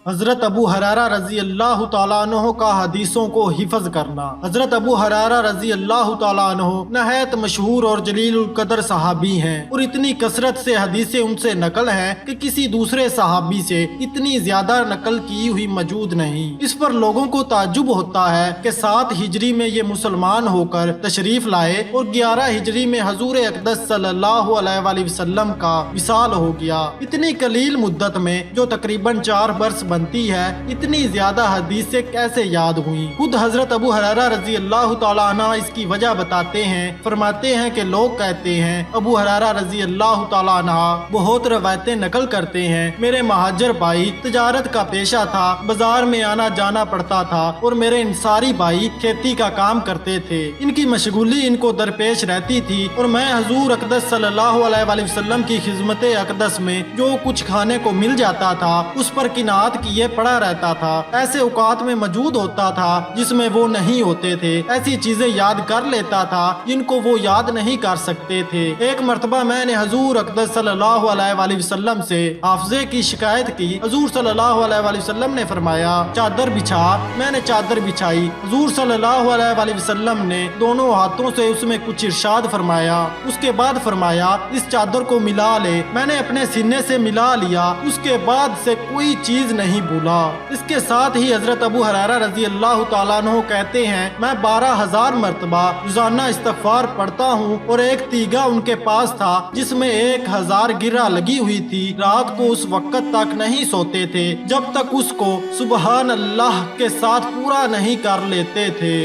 حضرت ابو ہریرہ رضی اللہ تعالیٰ عنہ کا حدیثوں کو حفظ کرنا۔ حضرت ابو ہریرہ رضی اللہ تعالیٰ عنہ نہایت مشہور اور جلیل القدر صحابی ہیں، اور اتنی کثرت سے حدیثیں ان سے نقل ہیں کہ کسی دوسرے صحابی سے اتنی زیادہ نقل کی ہوئی موجود نہیں۔ اس پر لوگوں کو تعجب ہوتا ہے کہ 7 ہجری میں یہ مسلمان ہو کر تشریف لائے اور 11 ہجری میں حضور اقدس صلی اللہ علیہ وآلہ وسلم کا وصال ہو گیا۔ اتنی قلیل مدت میں جو تقریباً 4 برس بنتی ہے، اتنی زیادہ حدیثیں کیسے یاد ہوئیں؟ خود حضرت ابو ہریرہ رضی اللہ تعالیٰ عنہ اس کی وجہ بتاتے ہیں، فرماتے ہیں کہ لوگ کہتے ہیں ابو ہریرہ رضی اللہ تعالیٰ عنہ بہت روایتیں نقل کرتے ہیں، میرے مہاجر بھائی تجارت کا پیشہ تھا، بازار میں آنا جانا پڑتا تھا، اور میرے انصاری بھائی کھیتی کا کام کرتے تھے، ان کی مشغولی ان کو درپیش رہتی تھی، اور میں حضور اقدس صلی اللہ علیہ وآلہ وسلم کی خدمت اقدس میں جو کچھ کھانے کو مل جاتا تھا اس پر قناعت کیے پڑا رہتا تھا۔ ایسے اوقات میں موجود ہوتا تھا جس میں وہ نہیں ہوتے تھے، ایسی چیزیں یاد کر لیتا تھا جن کو وہ یاد نہیں کر سکتے تھے۔ ایک مرتبہ میں نے حضور اقدس صلی اللہ علیہ وآلہ وسلم سے حافظے کی شکایت کی۔ حضور صلی اللہ علیہ وآلہ وسلم نے فرمایا چادر بچھا، میں نے چادر بچھائی۔ حضور صلی اللہ علیہ وآلہ وسلم نے دونوں ہاتھوں سے اس میں کچھ ارشاد فرمایا، اس کے بعد فرمایا اس چادر کو ملا لے۔ میں نے اپنے سینے سے ملا لیا، اس کے بعد سے کوئی چیز نہیں بھولا۔ اس کے ساتھ ہی حضرت ابو ہریرہ رضی اللہ تعالیٰ عنہ کہتے ہیں میں 12,000 مرتبہ روزانہ استغفار پڑھتا ہوں، اور ایک تیگا ان کے پاس تھا جس میں 1,000 گرہ لگی ہوئی تھی۔ رات کو اس وقت تک نہیں سوتے تھے جب تک اس کو سبحان اللہ کے ساتھ پورا نہیں کر لیتے تھے۔